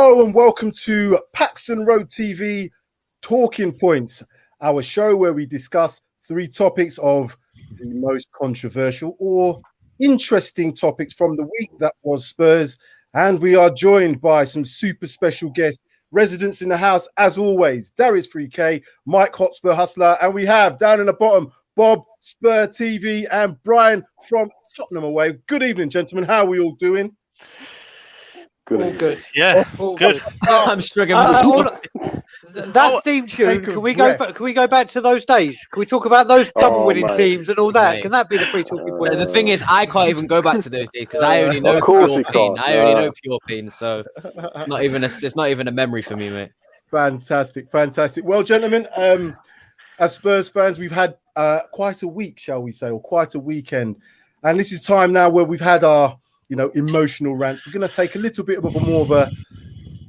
Hello and welcome to Paxton Road TV Talking Points, our show where we discuss 3 topics of the most controversial or interesting topics from the week that was Spurs. And we are joined by some super special guests, residents in the house, as always, Darius 3K, Mike Hotspur Hustler, and we have down in the bottom, Bob Spur TV and Brian from Tottenham away. Good evening, gentlemen. How are we all doing? Good. All good. Yeah, all good. I'm struggling. That theme tune. Can we go back to those days? Can we talk about those double-winning teams and all that? Mate. Can that be the free talking point? The thing is, I can't even go back to those days because I only know pure pain. I only know pure pain, so it's not even a memory for me, mate. Fantastic. Well, gentlemen, as Spurs fans, we've had quite a week, shall we say, or quite a weekend, and this is time now where we've had our emotional rants. We're going to take a little bit of a more of a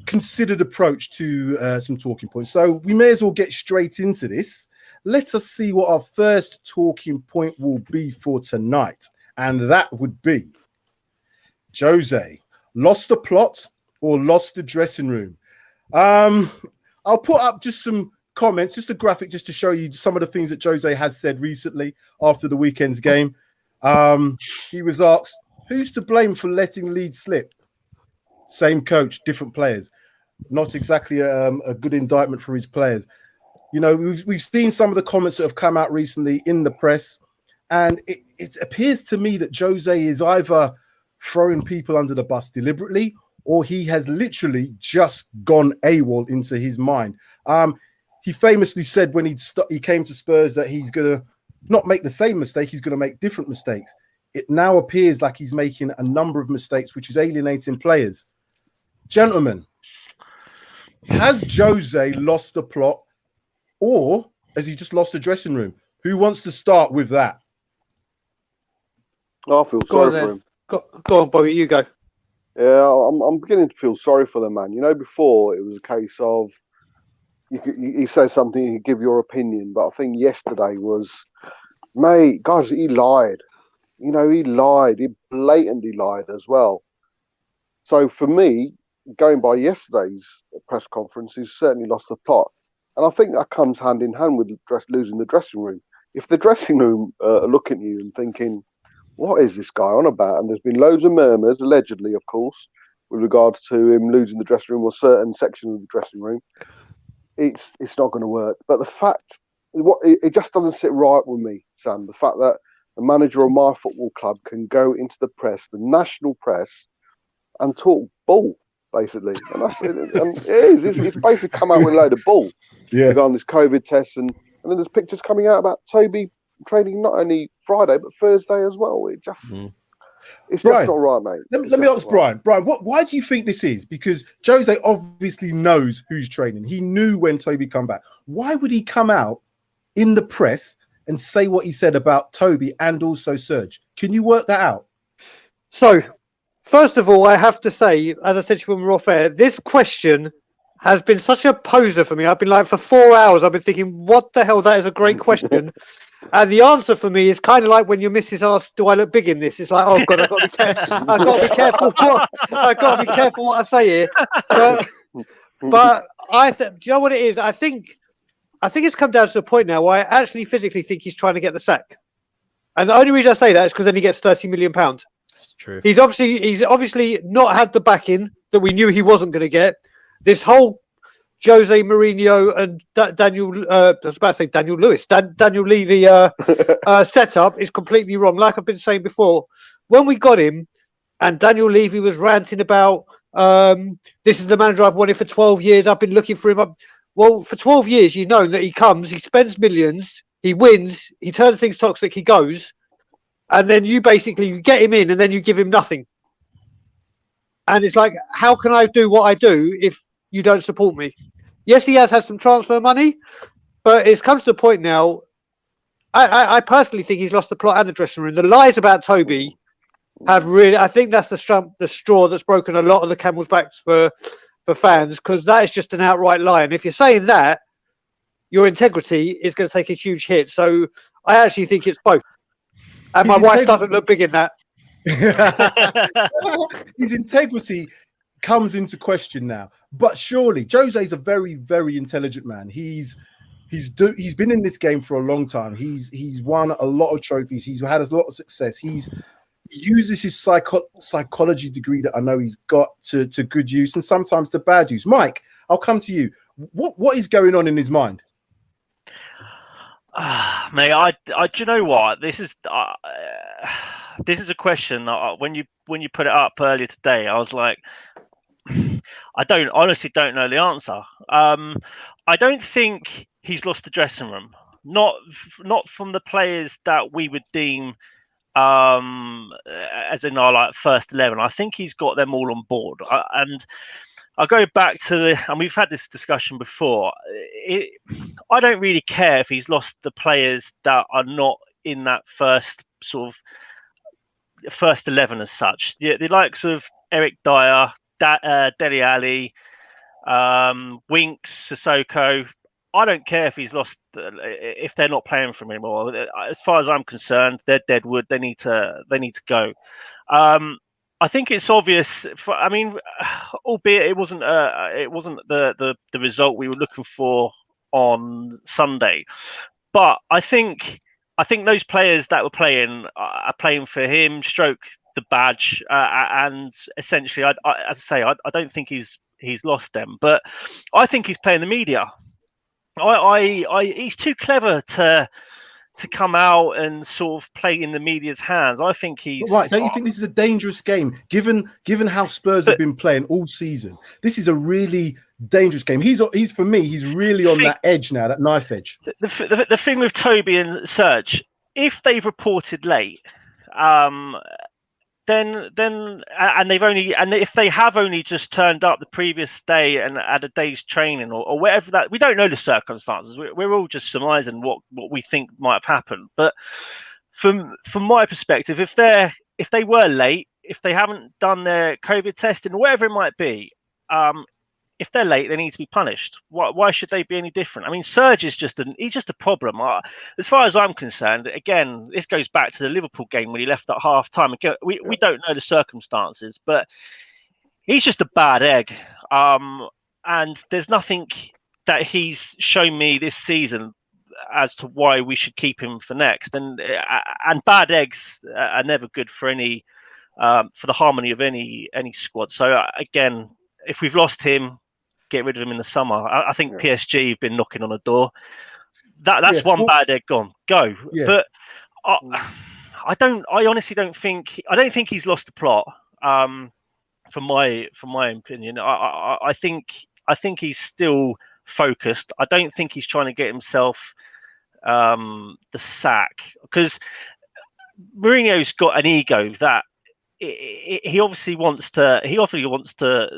considered approach to some talking points. So we may as well get straight into this. Let us see what our first talking point will be for tonight. And that would be Jose lost the plot or lost the dressing room. I'll put up just some comments, just a graphic, just to show you some of the things that Jose has said recently after the weekend's game. He was asked, who's to blame for letting Leeds slip? Same coach, different players. Not exactly a good indictment for his players. We've seen some of the comments that have come out recently in the press, and it appears to me that Jose is either throwing people under the bus deliberately, or he has literally just gone AWOL into his mind. He famously said when he came to Spurs that he's going to not make the same mistake, he's going to make different mistakes. It now appears like he's making a number of mistakes, which is alienating players. Gentlemen, has Jose lost the plot, or has he just lost the dressing room? Who wants to start with that? I feel sorry for him. Go on, Bobby, you go. Yeah, I'm beginning to feel sorry for the man. Before it was a case of he says something, you give your opinion, but I think yesterday was, mate, guys, he lied. He lied. He blatantly lied as well. So for me, going by yesterday's press conference, he's certainly lost the plot. And I think that comes hand in hand with losing the dressing room. If the dressing room are looking at you and thinking, what is this guy on about? And there's been loads of murmurs, allegedly, of course, with regards to him losing the dressing room or certain sections of the dressing room. It's not going to work. But the fact, it just doesn't sit right with me, Sam. The fact that the manager of my football club can go into the press, the national press, and talk bull, basically. And that's it. And it is. It's basically come out with a load of bull regarding this COVID test. And then there's pictures coming out about Toby training not only Friday, but Thursday as well. It's Brian, just not right, mate. Let me ask Brian. Brian, why do you think this is? Because Jose obviously knows who's training. He knew when Toby come back. Why would he come out in the press and say what he said about Toby and also Serge? Can you work that out? So, first of all, I have to say, as I said to you when we were off air, this question has been such a poser for me. I've been like, for 4 hours, I've been thinking, what the hell? That is a great question. And the answer for me is kind of like when your missus asks, do I look big in this? It's like, oh God, I've got to be careful. I've got to be careful what I say here. But do you know what it is? I think it's come down to the point now where I actually physically think he's trying to get the sack. And the only reason I say that is because then he gets £30 million. It's true. He's obviously not had the backing that we knew he wasn't going to get. This whole Jose Mourinho and Daniel Lewis, Daniel Levy setup is completely wrong. Like I've been saying before, when we got him and Daniel Levy was ranting about this is the manager I've wanted for 12 years. I've been looking for him. Well, for 12 years, you've known that he comes, he spends millions, he wins, he turns things toxic, he goes, and then you get him in and then you give him nothing. And it's like, how can I do what I do if you don't support me? Yes, he has had some transfer money, but it's come to the point now, I personally think he's lost the plot and the dressing room. The lies about Toby have really, I think that's the straw that's broken a lot of the camel's backs for fans, because that is just an outright lie. And if you're saying that, your integrity is going to take a huge hit. So I actually think it's both. And my wife doesn't look big in that. His integrity comes into question now. But surely Jose's a very, very intelligent man. He's been in this game for a long time. He's won a lot of trophies. He's had a lot of success. He uses his psychology degree that I know he's got to good use and sometimes to bad use. Mike, I'll come to you. What is going on in his mind? Mate, do you know what? This is a question. When you put it up earlier today, I was like, I honestly don't know the answer. I don't think he's lost the dressing room. Not from the players that we would deem as in our like first 11. I think he's got them all on board. And I'll go back to and we've had this discussion before. I don't really care if he's lost the players that are not in that first 11 as such. The likes of Eric Dyer, Dele Alli, Winks, Sissoko. I don't care if he's lost, if they're not playing for him anymore. As far as I'm concerned, they're dead wood. They need to go. I think it's obvious. Albeit it wasn't the result we were looking for on Sunday, but I think those players that were playing are playing for him, stroke the badge, and essentially, as I say, I don't think he's lost them, but I think he's playing the media. He's too clever to come out and sort of play in the media's hands. I think he's right. Don't you think this is a dangerous game, given how Spurs have been playing all season? This is a really dangerous game. He's for me. He's really on that edge now, that knife edge. The thing with Toby and Serge, if they've reported late, then if they have only just turned up the previous day and had a day's training or whatever, that we don't know the circumstances. We're all just surmising what we think might have happened. But from my perspective, if they were late, if they haven't done their COVID testing or whatever it might be, if they're late, they need to be punished. Why should they be any different? I mean, Serge is just a problem. As far as I'm concerned, again, this goes back to the Liverpool game when he left at half time. Again, we don't know the circumstances, but he's just a bad egg. And there's nothing that he's shown me this season as to why we should keep him for next. And bad eggs are never good for for the harmony of any squad. So again, if we've lost him, get rid of him in the summer. I think PSG have been knocking on the door. That's one bad egg gone. Go. Yeah. But I honestly don't think he's lost the plot. From my opinion, I think he's still focused. I don't think he's trying to get himself the sack, because Mourinho's got an ego that he obviously wants to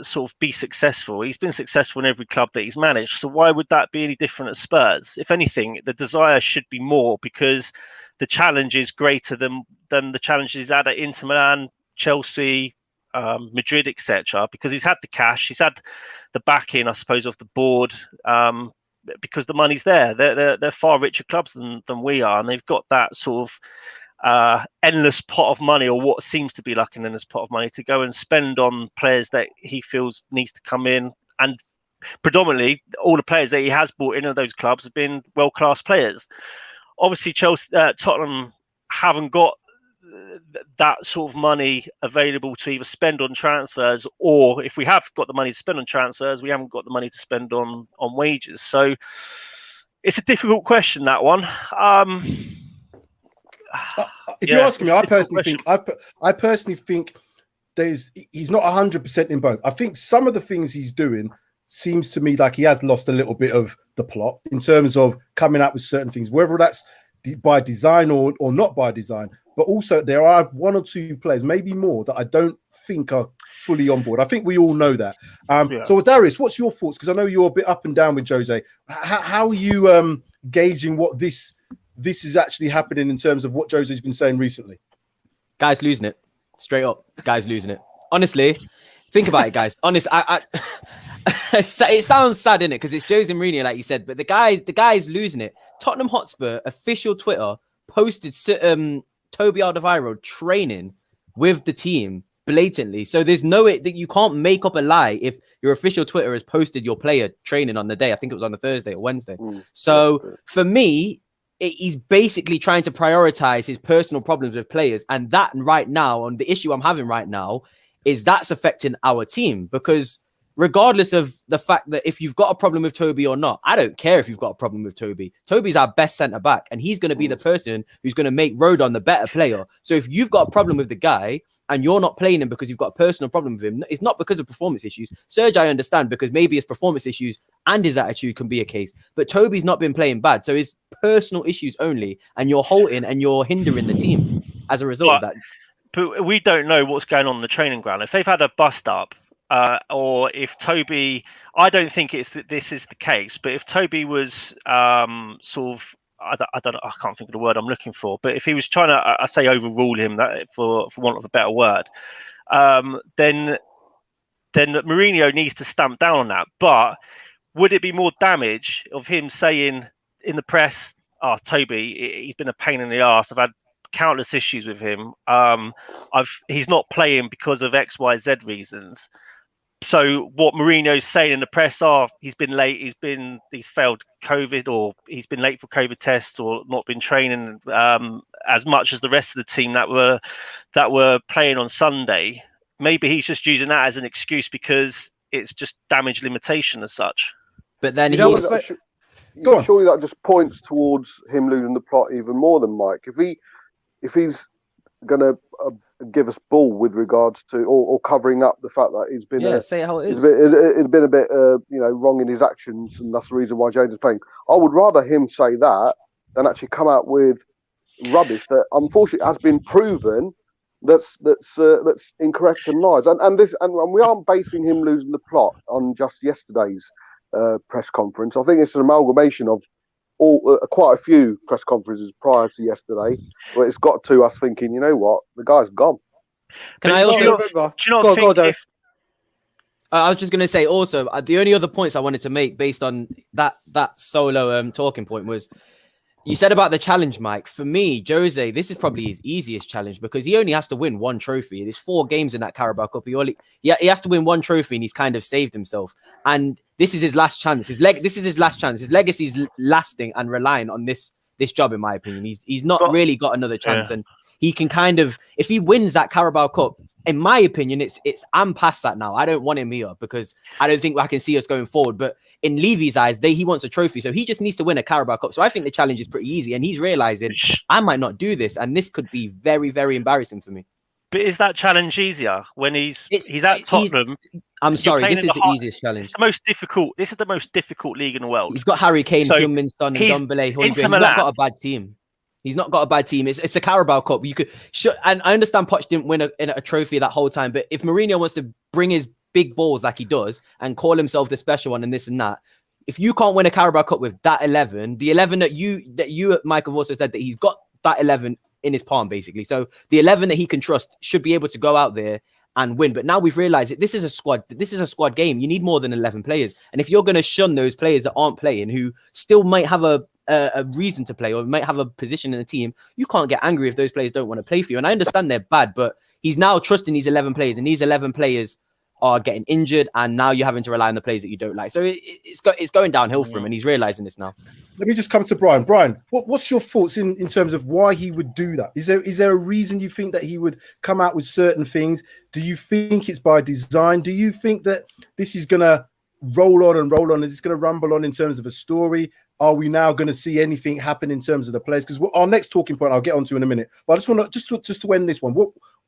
sort of be successful. He's been successful in every club that he's managed. So why would that be any different at Spurs? If anything, the desire should be more, because the challenge is greater than the challenges he's had at Inter Milan, Chelsea, Madrid, etc. Because he's had the cash, he's had the backing, I suppose, of the board. Because the money's there. They're far richer clubs than we are, and they've got that sort of endless pot of money, or what seems to be like an endless pot of money, to go and spend on players that he feels needs to come in. And predominantly all the players that he has brought in of those clubs have been world-class players. Obviously Tottenham haven't got that sort of money available to either spend on transfers, or if we have got the money to spend on transfers, we haven't got the money to spend on wages. So it's a difficult question, that one. If you're asking me, I personally think he's not 100% in both. I think some of the things he's doing seems to me like he has lost a little bit of the plot in terms of coming up with certain things, whether that's by design or not by design. But also there are one or two players, maybe more, that I don't think are fully on board. I think we all know that. So Darius, what's your thoughts? Because I know you're a bit up and down with Jose. How are you gauging what this is actually happening in terms of what Jose's been saying recently? Guys losing it. Straight up. Guys losing it. Honestly, think about it, guys. Honest, it sounds sad, innit? Because it's Jose Mourinho, like you said, but the guy's losing it. Tottenham Hotspur official Twitter posted Toby Alderweireld training with the team blatantly. So there's no way that you can't make up a lie if your official Twitter has posted your player training on the day. I think it was on the Thursday or Wednesday. So for me, he's basically trying to prioritize his personal problems with players. And that right now, and the issue I'm having right now, is that's affecting our team, because regardless of the fact that if you've got a problem with Toby or not, I don't care if you've got a problem with Toby. Toby's our best centre back, and he's going to be the person who's going to make Rodon the better player. So if you've got a problem with the guy and you're not playing him because you've got a personal problem with him, it's not because of performance issues. Serge, I understand, because maybe his performance issues and his attitude can be a case. But Toby's not been playing bad, so it's personal issues only, and you're halting and you're hindering the team as a result of that. But we don't know what's going on in the training ground. If they've had a bust up, or if Toby, I don't think it's that this is the case, but if Toby was sort of, I don't know, I can't think of the word I'm looking for, but if he was trying to, I say, overrule him, that for want of a better word, then Mourinho needs to stamp down on that. But would it be more damage of him saying in the press, "Oh, Toby, he's been a pain in the arse. I've had countless issues with him. He's not playing because of X, Y, Z reasons." So what Mourinho's saying in the press, he's been late, he's failed COVID, or he's been late for COVID tests, or not been training as much as the rest of the team that were playing on Sunday. Maybe he's just using that as an excuse because it's just damage limitation as such. But then surely that just points towards him losing the plot even more than Mike. If he's going to give us ball with regards to or covering up the fact that he's been say how it is. It's been a bit wrong in his actions, and that's the reason why James is playing. I would rather him say that than actually come out with rubbish that unfortunately has been proven that's incorrect and lies. And we aren't basing him losing the plot on just yesterday's press conference. I think it's an amalgamation of quite a few press conferences prior to yesterday, where it's got to us thinking, you know what, the guy's gone. Can I also remember? I was just going to say also, the only other points I wanted to make based on that solo talking point was, you said about the challenge, Mike. For me, Jose, this is probably his easiest challenge because he only has to win one trophy. There's 4 games in that Carabao Cup. He has to win one trophy, and he's kind of saved himself. And this is his last chance. This is his last chance. His legacy is lasting and relying on this job, in my opinion. He's not really got another chance, and he can kind of, if he wins that Carabao Cup, in my opinion, I'm past that now. I don't want him here because I don't think I can see us going forward. But in Levy's eyes, he wants a trophy, so he just needs to win a Carabao Cup. So I think the challenge is pretty easy, and he's realizing I might not do this, and this could be very, very embarrassing for me. But is that challenge easier when he's at Tottenham? I'm sorry, this is the easiest challenge. It's the most difficult. This is the most difficult league in the world. He's got Harry Kane, Heung-min Son, and Ndombele. He's not got a bad team. He's not got a bad team. It's a Carabao Cup. And I understand Poch didn't win a trophy that whole time, but if Mourinho wants to bring his big balls like he does and call himself the special one and this and that, if you can't win a Carabao Cup with that 11, the 11 that you Mike have also said that he's got that 11 in his palm basically. So the 11 that he can trust should be able to go out there and win. But now we've realized that this is a squad game. You need more than 11 players. And if you're going to shun those players that aren't playing, who still might have a reason to play or might have a position in the team, you can't get angry if those players don't want to play for you. And I understand they're bad, but he's now trusting these 11 players, and these 11 players are getting injured, and now you're having to rely on the players that you don't like. So it's going downhill for him, and he's realizing this now. Let me just come to Brian. Brian, what's your thoughts in terms of why he would do that? Is there a reason you think that he would come out with certain things? Do you think it's by design? Do you think that this is going to roll on and roll on? Is it going to rumble on in terms of a story? Are we now going to see anything happen in terms of the players? Because our next talking point I'll get onto in a minute. But I just want to just to end this one.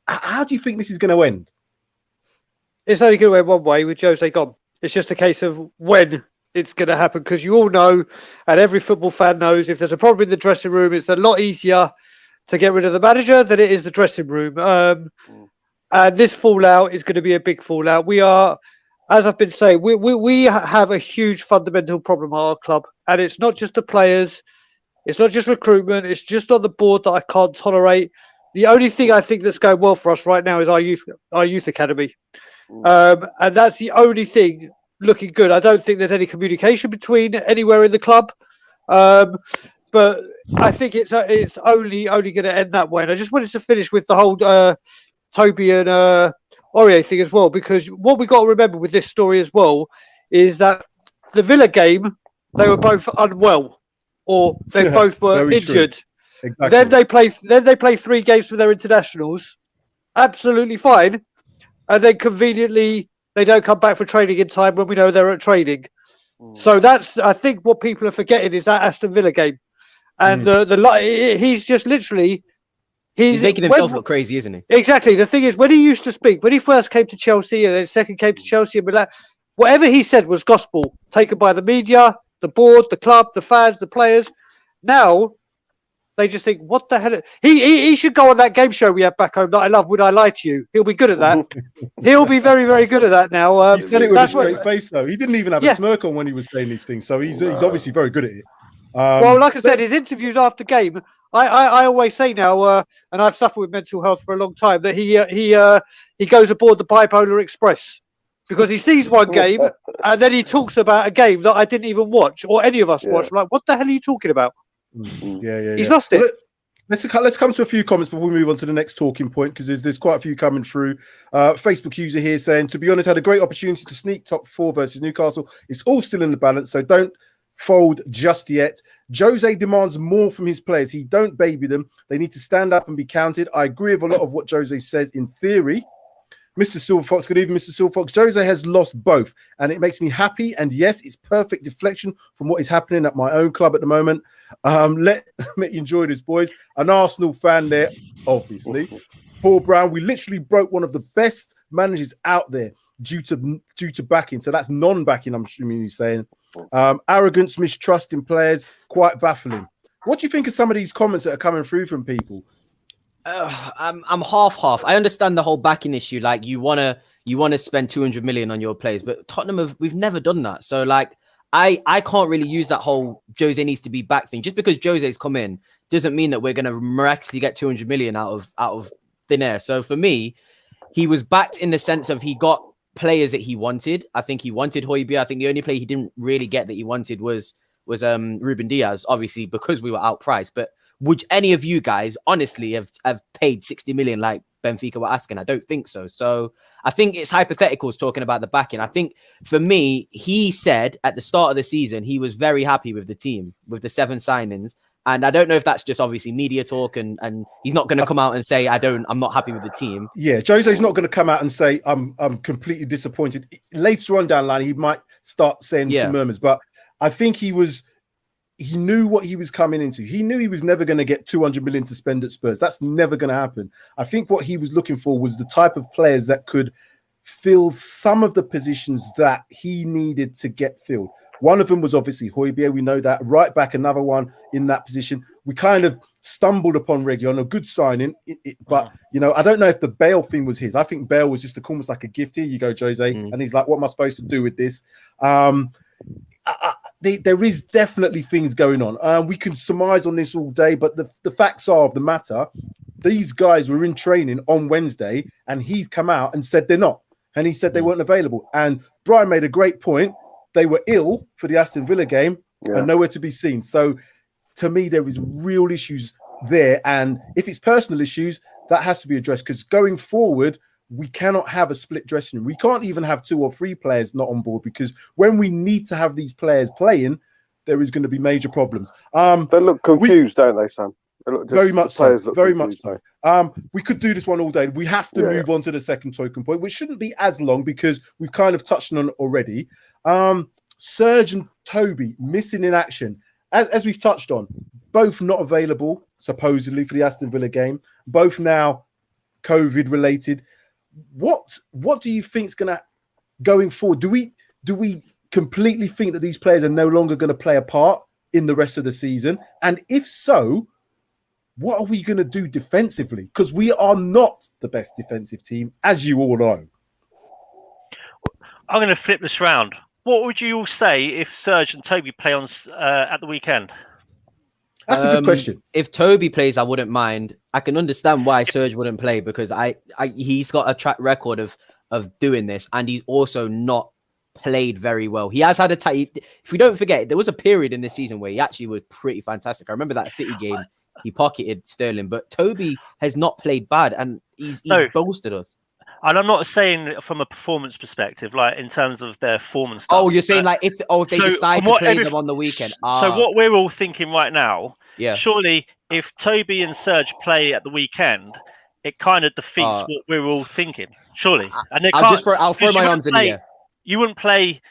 How do you think this is going to end? It's only going to end one way with Jose gone. It's just a case of when it's going to happen, because you all know, and every football fan knows, if there's a problem in the dressing room, it's a lot easier to get rid of the manager than it is the dressing room. And this fallout is going to be a big fallout. We are, as I've been saying, we have a huge fundamental problem at our club, and it's not just the players, it's not just recruitment, it's just on the board that I can't tolerate. The only thing I think that's going well for us right now is our youth academy. And that's the only thing looking good. I don't think there's any communication between anywhere in the club, but I think it's only going to end that way. And I just wanted to finish with the whole Toby and Aurier thing as well, because what we got to remember with this story as well is that the Villa game, they were both unwell, or they both were injured. Exactly. Then they play 3 games for their internationals, absolutely fine, and then conveniently they don't come back for training in time when we know they're at training. So that's, I think, what people are forgetting is that Aston Villa game, and he's just literally. He's making himself look crazy, isn't he? Exactly. The thing is, when he used to speak, when he first came to Chelsea and then second came to Chelsea, but whatever he said was gospel, taken by the media, the board, the club, the fans, the players. Now, they just think, what the hell? He should go on that game show we have back home that I love, Would I Lie to You? He'll be good at that. He'll be very, very good at that now. He said it with a straight face, though. He didn't even have a smirk on when he was saying these things, so he's obviously very good at it. Well, like I said, his interviews after game, I always say now, and I've suffered with mental health for a long time, that he goes aboard the Bipolar Express because he sees one game and then he talks about a game that I didn't even watch or any of us watched. Like, what the hell are you talking about? He's lost it. Let's come to a few comments before we move on to the next talking point, because there's quite a few coming through. Facebook user here saying, to be honest, had a great opportunity to sneak top 4 versus Newcastle. It's all still in the balance, so don't fold just yet. Jose demands more from his players. He don't baby them. They need to stand up and be counted. I agree with a lot of what Jose says in theory. Mr. Silverfox, good evening, Mr. Silverfox. Jose has lost both, and it makes me happy. And yes, it's perfect deflection from what is happening at my own club at the moment. Let me enjoy this, boys. An Arsenal fan there, obviously. Paul Brown, we literally broke one of the best managers out there due to backing. So that's non-backing, I'm assuming he's saying. Arrogance, mistrust in players, quite baffling. What do you think of some of these comments that are coming through from people? I'm half. I understand the whole backing issue. Like you wanna spend 200 million on your players, but Tottenham we've never done that. So like I can't really use that whole Jose needs to be back thing. Just because Jose's come in doesn't mean that we're gonna miraculously get 200 million out of thin air. So for me, he was backed in the sense of he got players that he wanted. I think he wanted Højbjerg. I think the only player he didn't really get that he wanted was Ruben Diaz, obviously because we were outpriced. But would any of you guys honestly have paid 60 million like Benfica were asking? I don't think so. So I think it's hypotheticals talking about the backing. I think for me, he said at the start of the season he was very happy with the team, with the 7 signings. And I don't know if that's just obviously media talk, and he's not going to come out and say I'm not happy with the team. Yeah, Jose's not going to come out and say I'm completely disappointed. Later on down the line, he might start saying some murmurs, but I think he knew what he was coming into. He knew he was never going to get 200 million to spend at Spurs. That's never going to happen. I think what he was looking for was the type of players that could fill some of the positions that he needed to get filled. One of them was obviously Højbjerg. We know that. Right back, another one in that position. We kind of stumbled upon Reguilon, a good signing. But, I don't know if the Bale thing was his. I think Bale was just almost like a gift. Here you go, Jose. And he's like, what am I supposed to do with this? There is definitely things going on. We can surmise on this all day, but the facts are of the matter. These guys were in training on Wednesday, and he's come out and said they're not. And he said they weren't available. And Brian made a great point. They were ill for the Aston Villa game and nowhere to be seen. So to me, there is real issues there. And if it's personal issues, that has to be addressed, because going forward, we cannot have a split dressing room. We can't even have 2 or 3 players not on board, because when we need to have these players playing, there is going to be major problems. They look confused, don't they, Sam? Very much so. Very much so. We could do this one all day. We have to move on to the second talking point, which shouldn't be as long because we've kind of touched on it already. Serge and Toby missing in action. As we've touched on, both not available, supposedly, for the Aston Villa game. Both now COVID related. What do you think is going to, going forward? Do we completely think that these players are no longer going to play a part in the rest of the season? And if so, what are we going to do defensively? Because we are not the best defensive team, as you all know. I'm going to flip this round. What would you all say if Serge and Toby play on at the weekend? That's a good question. If Toby plays, I wouldn't mind. I can understand why Serge wouldn't play, because he's got a track record of doing this, and he's also not played very well. He has had if we don't forget, there was a period in this season where he actually was pretty fantastic. I remember that City game. He pocketed Sterling, but Toby has not played bad, and he's boasted us. And I'm not saying from a performance perspective, like in terms of their form and stuff. Oh, you're saying like if they So decide to play them on the weekend. So what we're all thinking right now, Yeah. surely if Toby and Serge play at the weekend, it kind of defeats what we're all thinking. Surely, and I'll throw my arms in the air. You wouldn't play.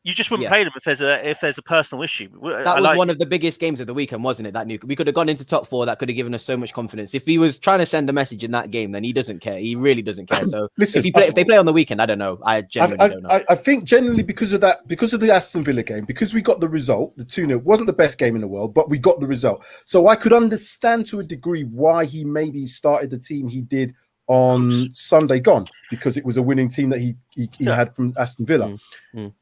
You just wouldn't play them if there's a personal issue. That was one of the biggest games of the weekend, wasn't it? That we could have gone into top 4. That could have given us so much confidence. If he was trying to send a message in that game, then he doesn't care. He really doesn't care. So listen, if they play on the weekend, I don't know. I genuinely don't know. I think generally because of the Aston Villa game, because we got the result, the 2-0 wasn't the best game in the world, but we got the result. So I could understand to a degree why he maybe started the team he did on Sunday gone, because it was a winning team that he had from Aston Villa.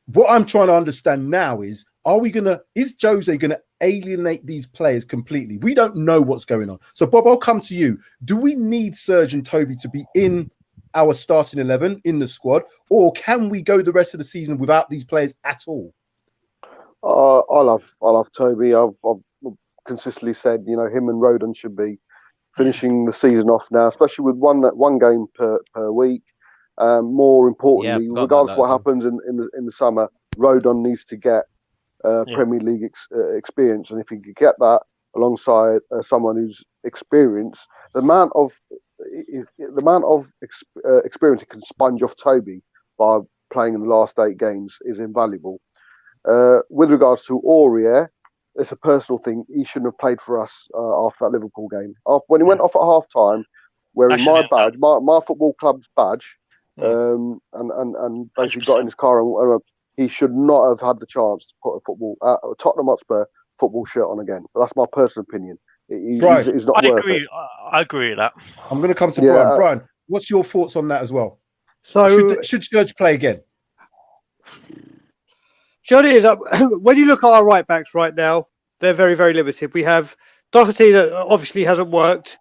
What I'm trying to understand now is Jose gonna alienate these players completely? We don't know what's going on. So Bob, I'll come to you. Do we need Serge and Toby to be in our starting 11 in the squad, or can we go the rest of the season without these players at all? I love Toby. I've consistently said, him and Rodon should be finishing the season off now, especially with one game per week. More importantly, regardless of what happens in the summer, Rodon needs to get Premier League experience, and if he could get that alongside someone who's experienced, the amount of experience he can sponge off Toby by playing in the last 8 games is invaluable. With regards to Aurier, it's a personal thing. He shouldn't have played for us after that Liverpool game. When he went off at half time, wearing my badge, my football club's badge, and basically 100%. Got in his car, and he should not have had the chance to put a Tottenham Hotspur football shirt on again. But that's my personal opinion. He's not worth it. I agree with that. I'm going to come to Brian. Brian, what's your thoughts on that as well? So should Serge play again? Sure, it is. When you look at our right backs right now, they're very, very limited. We have Doherty that obviously hasn't worked.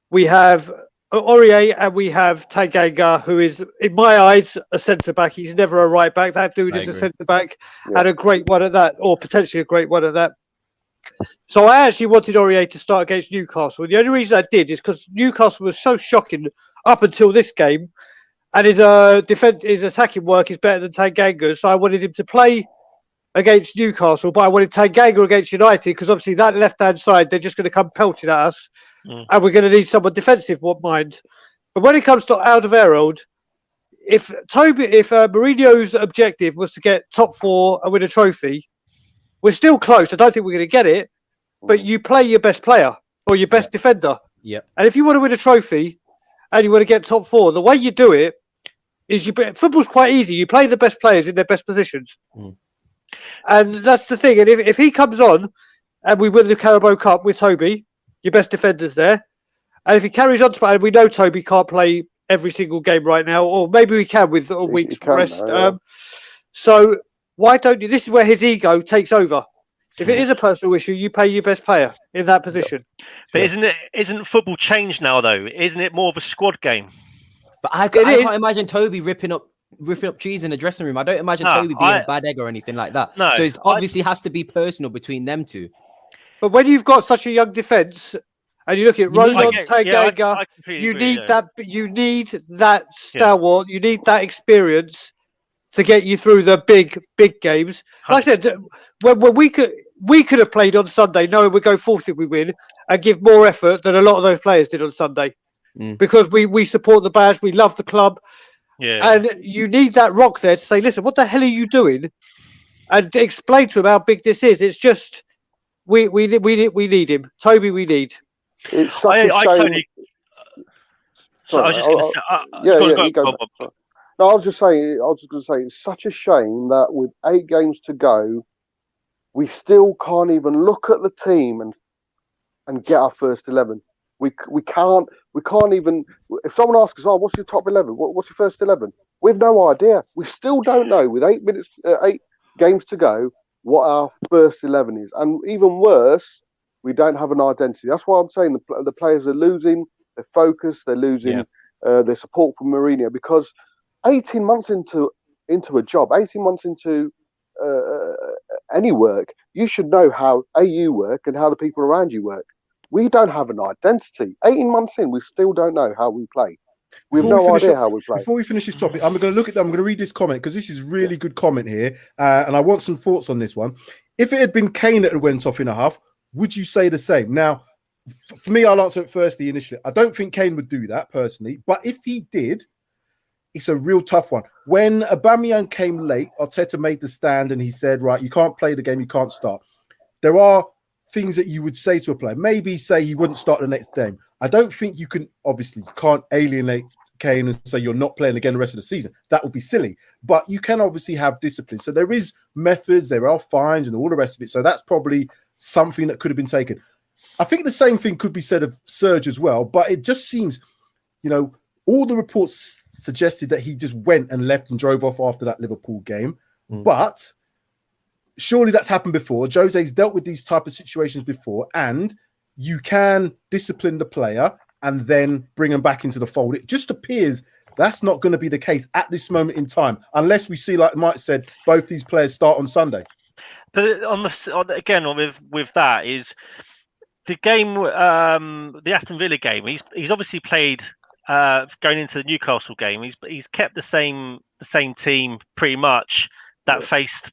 We have Aurier and we have Tanganga, who is, in my eyes, a centre back. He's never a right back. That dude is a centre back and a great one at that, or potentially a great one at that. So I actually wanted Aurier to start against Newcastle. The only reason I did is because Newcastle was so shocking up until this game. And his attacking work is better than Tanganga's. So I wanted him to play against Newcastle, but I wanted Tanganga against United because obviously that left-hand side, they're just going to come pelting at us. And we're going to need someone defensive, mind. But when it comes to Alderweireld, if Mourinho's objective was to get top 4 and win a trophy, we're still close. I don't think we're going to get it, but you play your best player or your best defender. Yep. And if you want to win a trophy and you want to get top 4, the way you do it is football's quite easy. You play the best players in their best positions. And that's the thing. And if he comes on and we win the Carabao Cup with Toby, your best defender's there. And if he carries on to play, and we know Toby can't play every single game right now, or maybe we can with a week's rest. So why don't you? This is where his ego takes over. If it is a personal issue, you pay your best player in that position. But isn't football changed now though? Isn't it more of a squad game? But I can't imagine Toby ripping up trees in the dressing room. I don't imagine Toby being a bad egg or anything like that. No, so it obviously has to be personal between them two. But when you've got such a young defence, and you look at Rodon, Tanganga, you need that stalwart, you need that experience to get you through the big games. Like I said, when we could have played on Sunday, knowing we'd go 4th if we win, and give more effort than a lot of those players did on Sunday. Because we support the badge, we love the club, and you need that rock there to say, listen, what the hell are you doing? And explain to him how big this is. It's just we need him, Toby. We need. It's such a shame. I was just going to say, No, I was just going to say, it's such a shame that with 8 games to go, we still can't even look at the team and get our first 11. We can't even. If someone asks us, what's your top 11? What's your first 11? We've no idea. We still don't know with 8 games to go what our first 11 is, and even worse, we don't have an identity. That's why I'm saying the players are losing their focus. They're losing their support from Mourinho, because 18 months into a job, 18 months into any work, you should know how you work and how the people around you work. We don't have an identity. 18 months in, we still don't know how we play. We have no idea how we play. Before we finish this topic, I'm going to look at them. I'm going to read this comment because this is really good comment here, and I want some thoughts on this one. If it had been Kane that had went off in a half, would you say the same? Now, for me, I'll answer it firstly initially. I don't think Kane would do that personally, but if he did, it's a real tough one. When Aubameyang came late, Arteta made the stand and he said, right, you can't play the game, you can't start. There are things that you would say to a player. Maybe say he wouldn't start the next game. I don't think you can, obviously, can't alienate Kane and say you're not playing again the rest of the season. That would be silly. But you can obviously have discipline. So there is methods, there are fines and all the rest of it. So that's probably something that could have been taken. I think the same thing could be said of Serge as well, but it just seems, all the reports suggested that he just went and left and drove off after that Liverpool game. But surely that's happened before. Jose's dealt with these type of situations before, and you can discipline the player and then bring them back into the fold. It just appears that's not going to be the case at this moment in time, unless we see, like Mike said, both these players start on Sunday. But with that is the game, the Aston Villa game. He's obviously played going into the Newcastle game. He's kept the same team pretty much that faced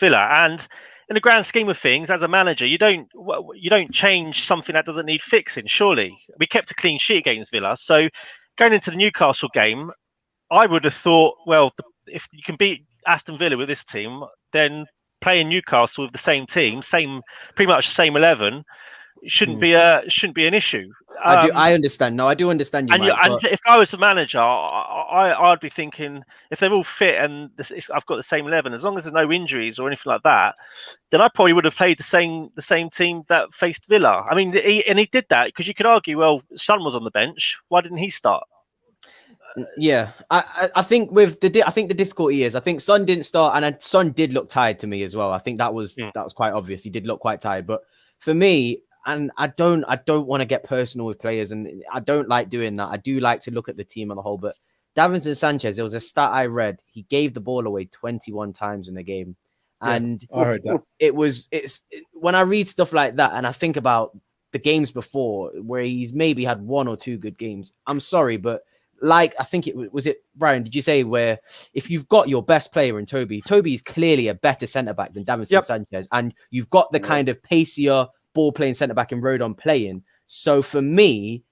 Villa. And in the grand scheme of things, as a manager, you don't change something that doesn't need fixing. Surely we kept a clean sheet against Villa, so going into the Newcastle game, I would have thought, well, if you can beat Aston Villa with this team, then playing Newcastle with the same team, pretty much the same 11, shouldn't be an issue. I understand. No, I do understand you. And if I was a manager, I'd be thinking, if they're all fit and I've got the same 11, as long as there's no injuries or anything like that, then I probably would have played the same team that faced Villa. I mean, he did that because you could argue, well, Son was on the bench. Why didn't he start? Yeah, I think the difficulty is, I think Son didn't start, and Son did look tired to me as well. I think that was quite obvious. He did look quite tired, but for me, and I don't want to get personal with players, and I don't like doing that. I do like to look at the team on the whole. But Davinson Sanchez, there was a stat I read. He gave the ball away 21 times in the game, and I heard that. It's when I read stuff like that, and I think about the games before where he's maybe had one or two good games. I'm sorry, but like I think was it Brian? Did you say where if you've got your best player in Toby is clearly a better centre back than Davinson Sanchez, and you've got the kind of pacier ball playing centre back and Rodon playing. So for me,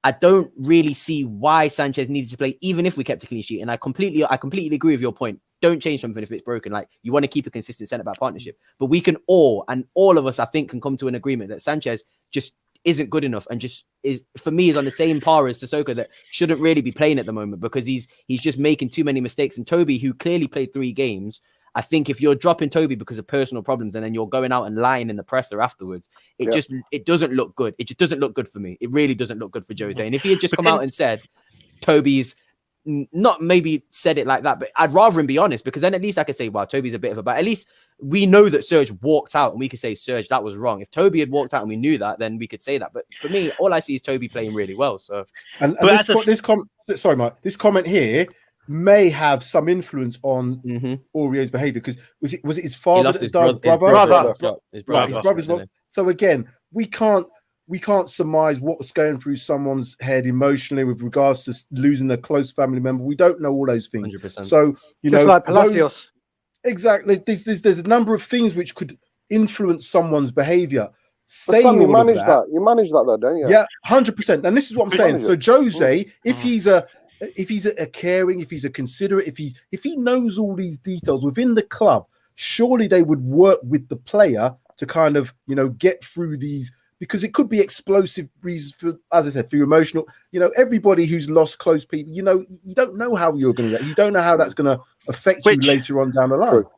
I don't really see why Sanchez needed to play, even if we kept a clean sheet. And I completely agree with your point. Don't change something if it's broken. Like, you want to keep a consistent centre back partnership, but we can all of us, I think, can come to an agreement that Sanchez just isn't good enough, and just is, for me, is on the same par as Sissoko, that shouldn't really be playing at the moment because he's just making too many mistakes. And Toby, who clearly played 3 games, I think if you're dropping Toby because of personal problems and then you're going out and lying in the presser afterwards, it doesn't look good. It just doesn't look good for me. It really doesn't look good for Jose. And if he had just come out and said, Toby's not maybe said it like that, but I'd rather him be honest, because then at least I could say, wow, Toby's a bit of a bad. At least we know that Serge walked out and we could say, Serge, that was wrong. If Toby had walked out and we knew that, then we could say that. But for me, all I see is Toby playing really well. So, this comment here may have some influence on Aurier's behaviour, because was it his father? He lost his brother. So again, we can't surmise what's going through someone's head emotionally with regards to losing a close family member. We don't know all those things. 100%. So just like Palacios. Exactly. There's a number of things which could influence someone's behaviour. You manage that though, don't you? Yeah, 100%. And this is what I'm saying. So Jose, if he's a caring, if he's a considerate, if he knows all these details within the club, surely they would work with the player to kind of, get through these, because it could be explosive reasons for, as I said, for your emotional, everybody who's lost close people, you don't know how you're going to react. You don't know how that's going to affect you later on down the line. True.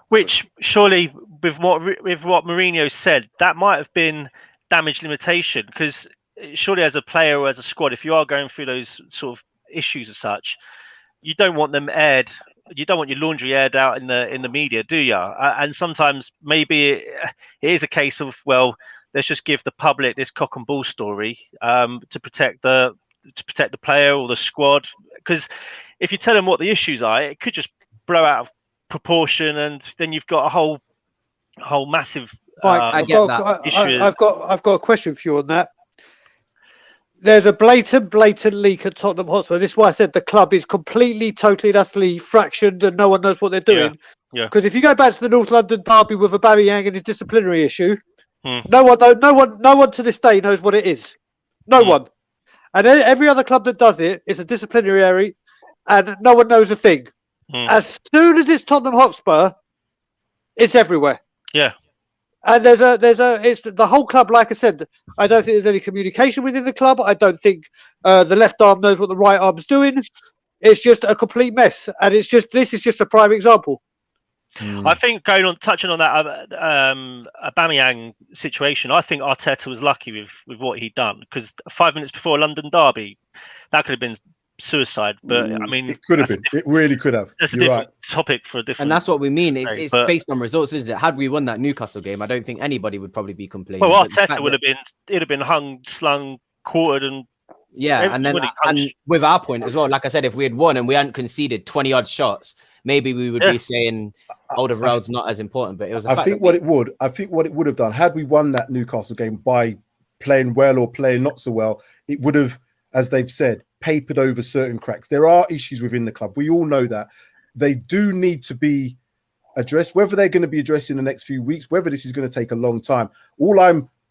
Which surely, with what Mourinho said, that might have been damage limitation, because surely as a player or as a squad, if you are going through those sort of issues as such, you don't want them aired. You don't want your laundry aired out in the media, do you? And sometimes maybe it is a case of, well, let's just give the public this cock and bull story to protect the player or the squad. Because if you tell them what the issues are, it could just blow out of proportion, and then you've got a whole massive Mike, issue. I've got a question for you on that. there's a blatant leak at Tottenham Hotspur. This is why I said the club is completely, totally, and utterly fractioned, and no one knows what they're doing. Yeah. Because if you go back to the North London derby with Aubameyang and his disciplinary issue, Hmm. no one to this day knows what it is. No one. And every other club that does it is a disciplinary, and no one knows a thing. As soon as it's Tottenham Hotspur, it's everywhere. Yeah. And it's the whole club. Like I said, I don't think there's any communication within the club. I don't think the left arm knows what the right arm's doing. It's just a complete mess, and this is just a prime example. I think touching on that Aubameyang situation, I think Arteta was lucky with what he'd done, because 5 minutes before a London derby, that could have been suicide. But I mean, it could have been. It really could have. That's a You're different right. topic for a different. And that's what we mean. It's based on results, isn't it? Had we won that Newcastle game, I don't think anybody would probably be complaining. Well, Arteta would have been. It'd have been hung, slung, quartered, and and with our point as well. Like I said, if we had won and we hadn't conceded 20 odd shots, maybe we would be saying Alderweireld's not as important. But it was. I think what it would have done, had we won that Newcastle game by playing well or playing not so well, it would have, as they've said, papered over certain cracks. There are issues within the club. We all know that. They do need to be addressed. Whether they're going to be addressed in the next few weeks, whether this is going to take a long time.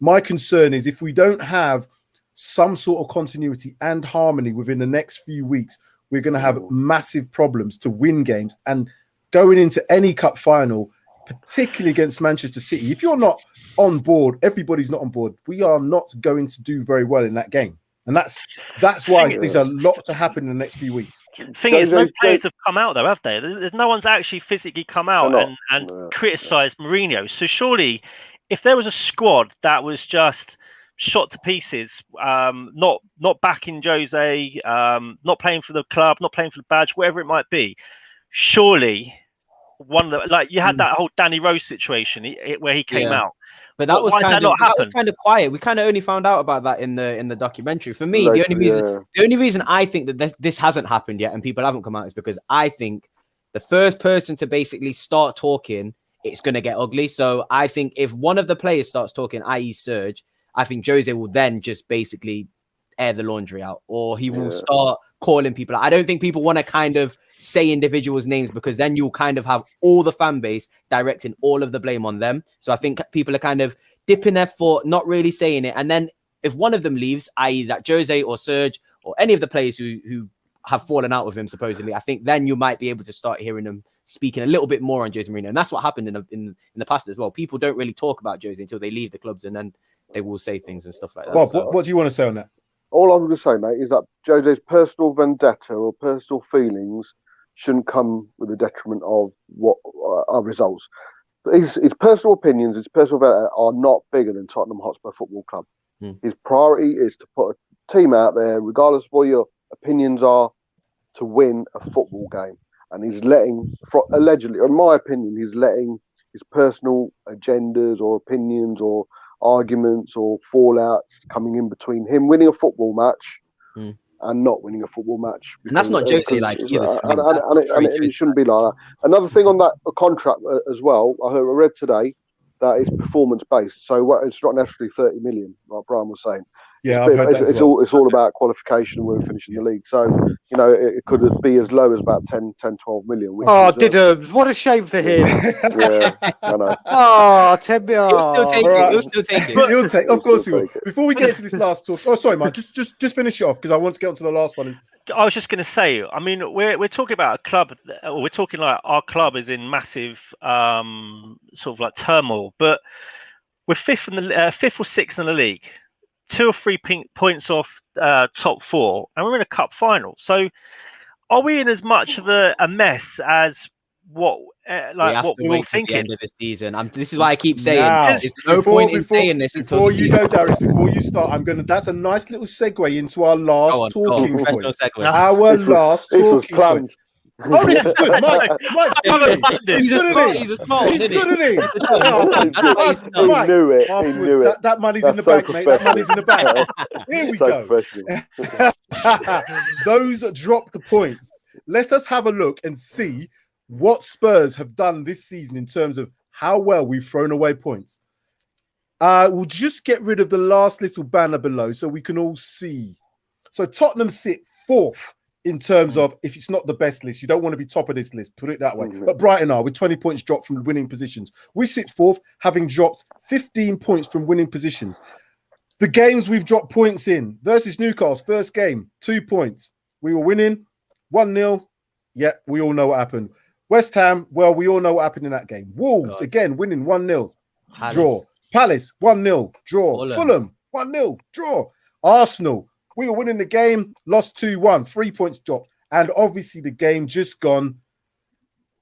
My concern is if we don't have some sort of continuity and harmony within the next few weeks, we're going to have massive problems to win games. And going into any cup final, particularly against Manchester City, if you're not on board, everybody's not on board, we are not going to do very well in that game. And that's why there's a lot to happen in the next few weeks. Thing is, no players have come out though, have they? There's no one's actually physically come out and criticised Mourinho. So surely, if there was a squad that was just shot to pieces, not backing Jose, not playing for the club, not playing for the badge, whatever it might be, surely you had that whole Danny Rose situation where he came out. But that was kind of quiet. We kind of only found out about that in the documentary. For me, the only reason I think that this hasn't happened yet and people haven't come out is because I think the first person to basically start talking, it's going to get ugly. So I think if one of the players starts talking, i.e. Serge, I think Jose will then just basically air the laundry out, or he will start calling people out. I don't think people want to kind of say individuals' names, because then you'll kind of have all the fan base directing all of the blame on them. So I think people are kind of dipping their foot, not really saying it. And then if one of them leaves, i.e. that Jose or Serge or any of the players who have fallen out with him, supposedly, I think then you might be able to start hearing them speaking a little bit more on Jose Mourinho. And that's what happened in the past as well. People don't really talk about Jose until they leave the clubs, and then they will say things and stuff like that. Bob, what do you want to say on that? All I'm going to say, mate, is that Jose's personal vendetta or personal feelings shouldn't come with the detriment of what our results. His personal opinions, his personal vendetta are not bigger than Tottenham Hotspur Football Club. His priority is to put a team out there, regardless of what your opinions are, to win a football game. And he's letting, allegedly, in my opinion, he's letting his personal agendas or opinions or arguments or fallouts coming in between him winning a football match and not winning a football match. And that's not Jose like either. And it shouldn't be like that. Another thing on that contract as well, I read today that it's performance based. So it's not necessarily 30 million, like Brian was saying. Yeah, I've heard that it's all about qualification when we're finishing the league. So, you know, it could be as low as about 10, 12 million. Diddums, what a shame for him. Yeah, I know. Oh, 10 million. He'll still take it. He'll take, of course he will. Before we get to this last talk, sorry, Mike, just finish it off, because I want to get on to the last one. I was just going to say, I mean, we're talking about a club, or we're talking like our club is in massive sort of like turmoil, but we're fifth or sixth in the league, 2 or 3 points off top 4, and we're in a cup final. So, are we in as much of a mess as what we're all thinking? At the end of the season, this is why I keep saying there's no point in saying this until before you go, Darius. Before you start, that's a nice little segue into our last talking point. Our last talking point. Oh, this is good. Mike's he's a small. He's good, isn't he? He knew it. That money's in the bank, mate. That money's in the bank. Here we go. Those dropped the points. Let us have a look and see what Spurs have done this season in terms of how well we've thrown away points. We'll just get rid of the last little banner below so we can all see So Tottenham sit 4th in terms of, if it's not the best list, you don't want to be top of this list, put it that way. But Brighton are with 20 points dropped from winning positions. We sit 4th, having dropped 15 points from winning positions. The games we've dropped points in versus Newcastle, first game, 2 points. We were winning 1-0. Yeah, we all know what happened. West Ham, well, we all know what happened in that game. Wolves, again, winning 1-0, draw. Palace, 1-0, draw. Fulham, 1-0, draw. Arsenal, we were winning the game, lost 2-1, 3 points dropped. And obviously the game just gone.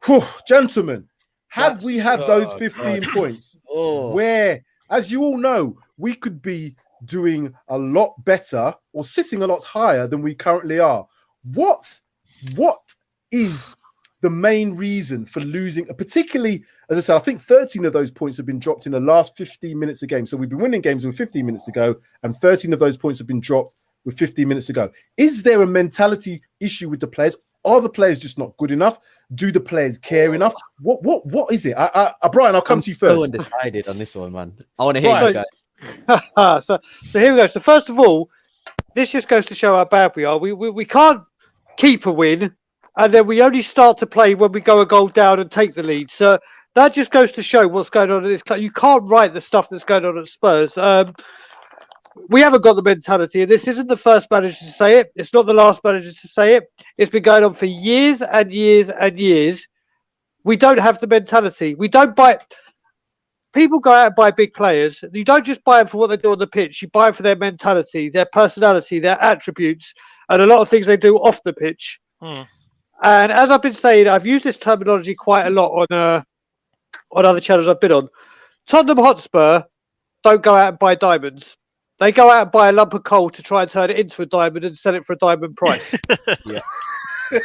Whew, gentlemen, had we had those 15 points, where, as you all know, we could be doing a lot better or sitting a lot higher than we currently are. What is the main reason for losing, particularly, as I said, I think 13 of those points have been dropped in the last 15 minutes of game. So we've been winning games with 15 minutes to go, and 13 of those points have been dropped with 15 minutes to go. Is there a mentality issue with the players? Are the players just not good enough? Do the players care enough? What is it? Brian, I'll come to you first. So undecided on this one, man. I want to hear you guys. So here we go. So first of all, this just goes to show how bad we are. We can't keep a win, and then we only start to play when we go a goal down and take the lead. So that just goes to show what's going on in this club. You can't write the stuff that's going on at Spurs. We haven't got the mentality, and this isn't the first manager to say it. It's not the last manager to say it. It's been going on for years and years and years. We don't have the mentality. We don't buy. People go out and buy big players. You don't just buy them for what they do on the pitch. You buy them for their mentality, their personality, their attributes, and a lot of things they do off the pitch. And as I've been saying, I've used this terminology quite a lot on other channels I've been on. Tottenham Hotspur don't go out and buy diamonds. They go out and buy a lump of coal to try and turn it into a diamond and sell it for a diamond price. Yeah.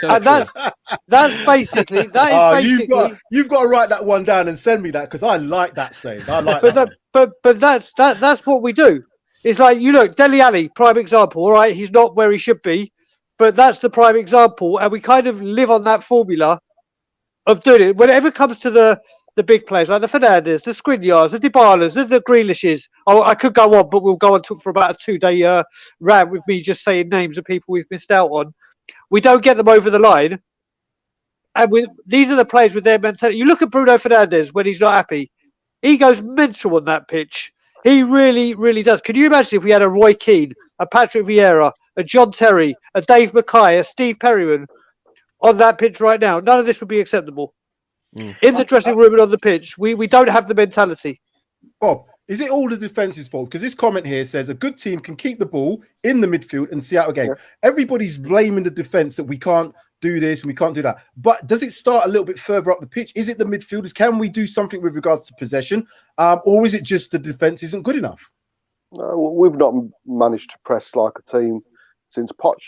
And that's basically you've got to write that one down and send me that, because I like that saying. I like that. But that's what we do. It's like, you look, Dele Alli, prime example. All right, he's not where he should be, but that's the prime example, and we kind of live on that formula of doing it. Whenever it comes to the big players like the Fernandes, the Skriniars, the Dybalas, the Grealishes. I could go on, but we'll go on for about a 2-day rant with me just saying names of people we've missed out on. We don't get them over the line. And these are the players with their mentality. You look at Bruno Fernandes when he's not happy. He goes mental on that pitch. He really, really does. Can you imagine if we had a Roy Keane, a Patrick Vieira, a John Terry, a Dave Mackay, a Steve Perryman on that pitch right now? None of this would be acceptable. In the dressing room and on the pitch, we don't have the mentality. Bob, is it all the defence's fault? Because this comment here says a good team can keep the ball in the midfield and see out a game. Yeah. Everybody's blaming the defense that we can't do this and we can't do that. But does it start a little bit further up the pitch? Is it the midfielders? Can we do something with regards to possession? Or is it just the defense isn't good enough? No, we've not managed to press like a team since Poch.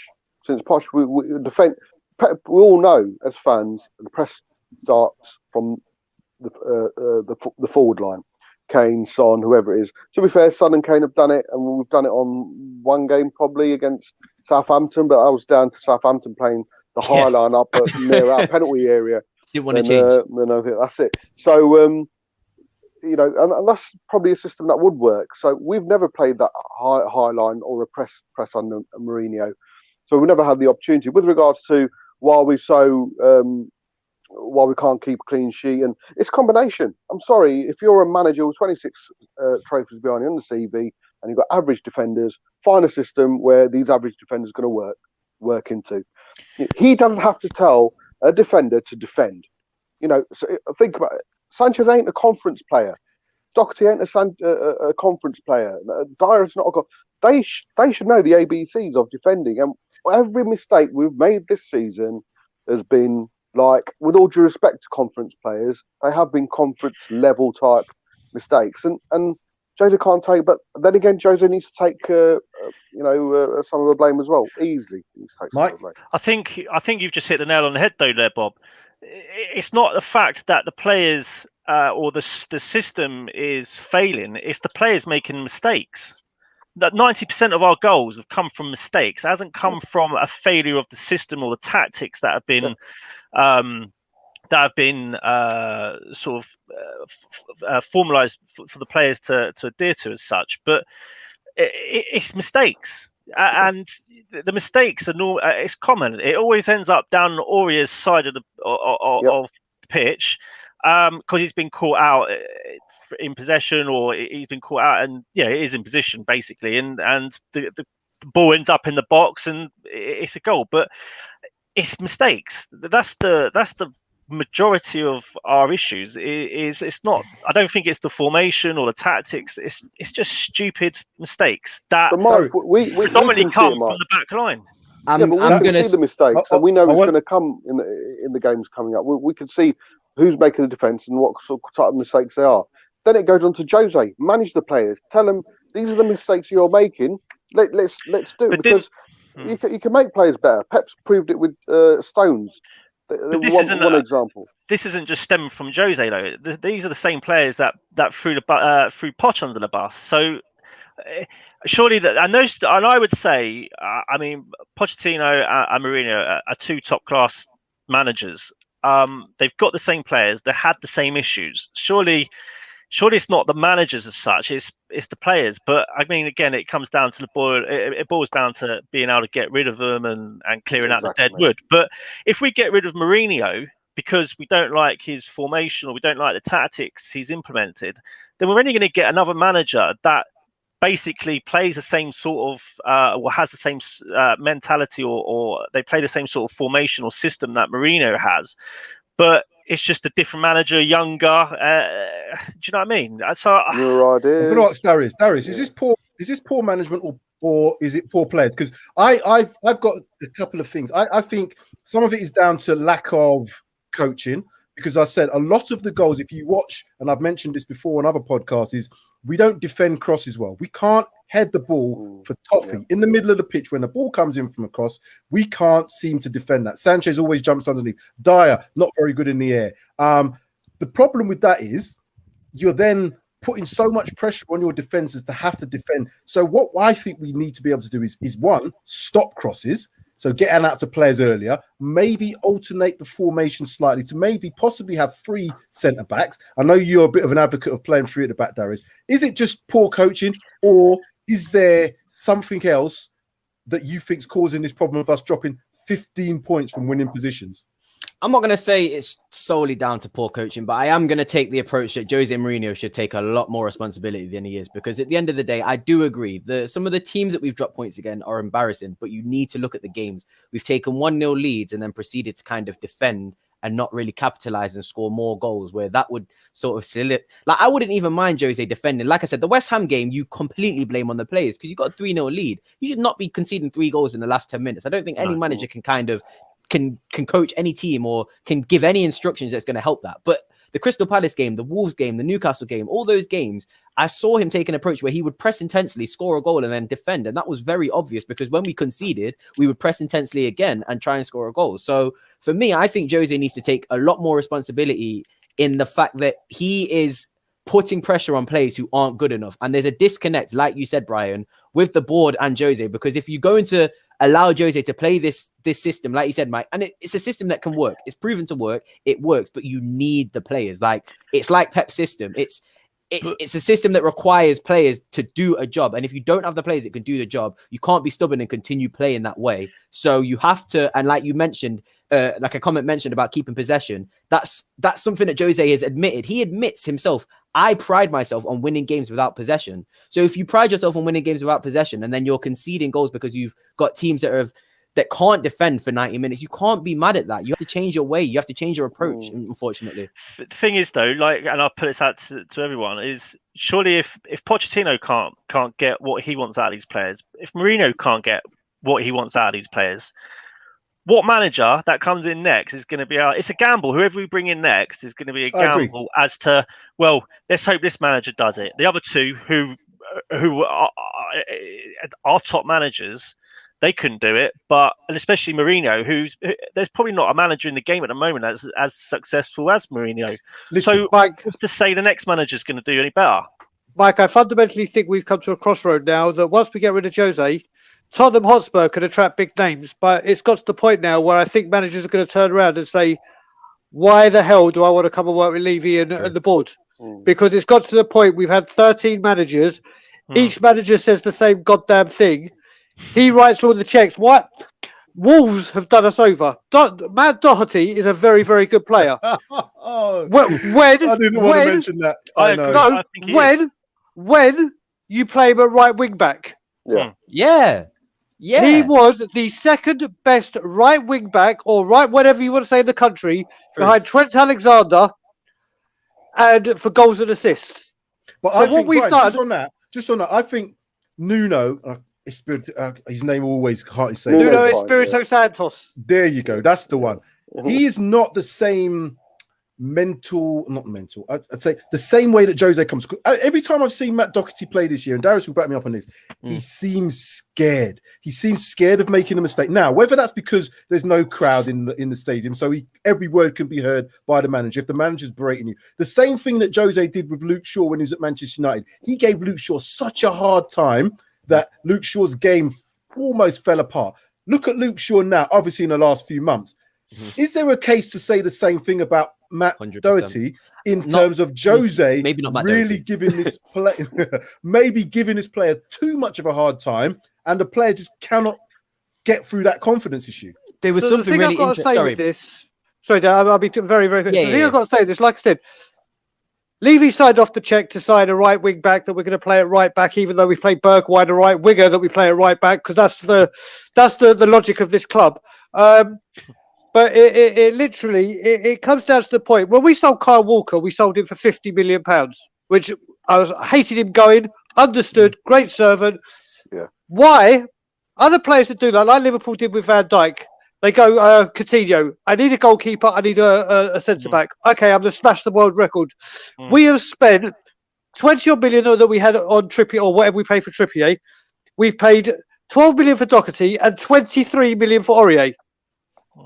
We defend. We all know as fans, the press starts from the forward line. Kane, Son, whoever it is. To be fair, Son and Kane have done it, and we've done it on one game probably against Southampton, but I was down to Southampton playing the high line up near our penalty area. Didn't want to change. And I think that's it. So, you know, and that's probably a system that would work. So we've never played that high line or a press under Mourinho. So we never had the opportunity. With regards to why we can't keep a clean sheet, and it's a combination. I'm sorry, if you're a manager with 26 trophies behind you on the CV and you've got average defenders, find a system where these average defenders are going to work into. He doesn't have to tell a defender to defend. You know, so think about it. Sanchez ain't a conference player. Doherty ain't a conference player. Dyer's not they should know the ABCs of defending, and every mistake we've made this season has been, like, with all due respect to conference players, they have been conference level type mistakes, and Jose can't take. But then again, Jose needs to take some of the blame as well. Easily, he needs to take some of the blame. I think you've just hit the nail on the head though, there, Bob. It's not the fact that the players or the system is failing; it's the players making mistakes. That 90% of our goals have come from mistakes. It hasn't come from a failure of the system or the tactics that have been formalized for the players to adhere to as such. But it's mistakes. And the mistakes are normal. It's common. It always ends up down Aurier's side of the pitch, because he's been caught out in possession, or he's been caught out, and it is in position basically, and the ball ends up in the box and it's a goal. But it's mistakes. That's the majority of our issues. It's not. I don't think it's the formation or the tactics. It's just stupid mistakes that we predominantly come it, from the back line. I'm going to see the mistakes, and we know it's going to come in the games coming up. We can see who's making the defence and what sort of type of mistakes they are. Then it goes on to Jose. Manage the players. Tell them these are the mistakes you're making. Let's do it, because you can make players better. Pep's proved it with Stones. One example. This isn't just stemming from Jose though. These are the same players that threw Poch under the bus. So surely that, and I would say, I mean, Pochettino and Mourinho are two top class managers. They've got the same players. They had the same issues. Surely it's not the managers as such. It's the players. But I mean, again, it comes down to it boils down to being able to get rid of them and clearing out the dead wood. But if we get rid of Mourinho because we don't like his formation or we don't like the tactics he's implemented, then we're only going to get another manager that basically plays the same sort of or has the same mentality, or they play the same sort of formation or system that Mourinho has, but it's just a different manager, younger. Do you know what I mean? So your idea. I'm going to ask Darius. Darius, is this poor management or is it poor players? Because I've got a couple of things. I think some of it is down to lack of coaching, because I said a lot of the goals, if you watch, and I've mentioned this before on other podcasts, is we don't defend crosses well. We can't head the ball for Toffee in the middle of the pitch. When the ball comes in from a cross, we can't seem to defend that. Sanchez always jumps underneath. Dyer, not very good in the air. The problem with that is you're then putting so much pressure on your defenses to have to defend. So what I think we need to be able to do is one, stop crosses. So getting out to players earlier, maybe alternate the formation slightly to maybe possibly have 3 centre-backs. I know you're a bit of an advocate of playing 3 at the back, Darius. Is it just poor coaching, or is there something else that you think is causing this problem of us dropping 15 points from winning positions? I'm not going to say it's solely down to poor coaching, but I am going to take the approach that Jose Mourinho should take a lot more responsibility than he is, because at the end of the day, I do agree some of the teams that we've dropped points again are embarrassing, but you need to look at the games. We've taken 1-0 leads and then proceeded to kind of defend and not really capitalize and score more goals, where that would sort of seal it. Like, I wouldn't even mind Jose defending. Like I said, the West Ham game, you completely blame on the players because you got a 3-0 lead. You should not be conceding 3 goals in the last 10 minutes. I don't think any manager can kind of can coach any team or can give any instructions that's going to help that. But the Crystal Palace game, the Wolves game, the Newcastle game, all those games, I saw him take an approach where he would press intensely, score a goal, and then defend. And that was very obvious because when we conceded, we would press intensely again and try and score a goal. So for me, I think Jose needs to take a lot more responsibility in the fact that he is putting pressure on players who aren't good enough. And there's a disconnect, like you said, Brian, with the board and Jose, because if you go into allow Jose to play this system, like you said, Mike, and it's a system that can work. It's proven to work. It works, but you need the players. Like, it's like Pep's system. It's a system that requires players to do a job. And if you don't have the players that can do the job, you can't be stubborn and continue playing that way. So you have to, and like you mentioned, like a comment mentioned about keeping possession, that's something that Jose has admitted. He admits himself, I pride myself on winning games without possession. So if you pride yourself on winning games without possession and then you're conceding goals because you've got teams that can't defend for 90 minutes, you can't be mad at that. You have to change your way. You have to change your approach, unfortunately. The thing is, though, like, and I'll put this out to everyone, is surely if Pochettino can't get what he wants out of these players, if Mourinho can't get what he wants out of these players, what manager that comes in next is going to be it's a gamble. Whoever we bring in next is going to be a gamble as to, well, let's hope this manager does it. The other two who are top managers, they couldn't do it, and especially Mourinho, there's probably not a manager in the game at the moment that's as successful as Mourinho. Listen, so, Mike, what's to say the next manager's going to do any better? Mike, I fundamentally think we've come to a crossroad now that once we get rid of Jose, Tottenham Hotspur can attract big names, but it's got to the point now where I think managers are going to turn around and say, why the hell do I want to come and work with Levy and the board? Because it's got to the point we've had 13 managers. Each manager says the same goddamn thing. He writes all the checks. What? Wolves have done us over. Matt Doherty is a very, very good player. Oh, When I didn't want to mention that. I know. I think he is. when you play him at right wing back, Yeah. he was the second best right wing back, or right whatever you want to say in the country, behind Trent Alexander, and for goals and assists. But So I what think, we've Brian, done, just on that, I think Nuno, his name always can't say. Nuno Nuno's Espirito Santos. There you go. That's the one. He is not the same not mental. I'd say the same way that Jose comes. Every time I've seen Matt Doherty play this year, and Darius will back me up on this, he seems scared. He seems scared of making a mistake. Now, whether that's because there's no crowd in the stadium, so every word can be heard by the manager. If the manager's berating you, the same thing that Jose did with Luke Shaw when he was at Manchester United, he gave Luke Shaw such a hard time that Luke Shaw's game almost fell apart. Look at Luke Shaw now, obviously in the last few months. Is there a case to say the same thing about Matt 100%. Doherty in terms of Jose maybe not Matt really Doherty. giving this giving this player too much of a hard time, and the player just cannot get through that confidence issue? There was So something the thing really I've got to interesting. say Sorry. with this, sorry, Dan, I'll be very, very quick. Yeah, The thing yeah, I've got to say this, like I said, Levy signed off the check to sign a right wing back that we're going to play at right back, even though we play Bergwijn a right winger that we play at right back, because that's the logic of this club. But it literally comes down to the point when we sold Kyle Walker, we sold him for £50 million, which I hated him going. Understood, great servant. Yeah. Why? Other players that do that, like Liverpool did with Van Dijk, they go, Coutinho, I need a goalkeeper, I need a centre back. Okay, I'm going to smash the world record. We have spent 20 odd million that we had on Trippier, or whatever we paid for Trippier. We've paid 12 million for Doherty and 23 million for Aurier.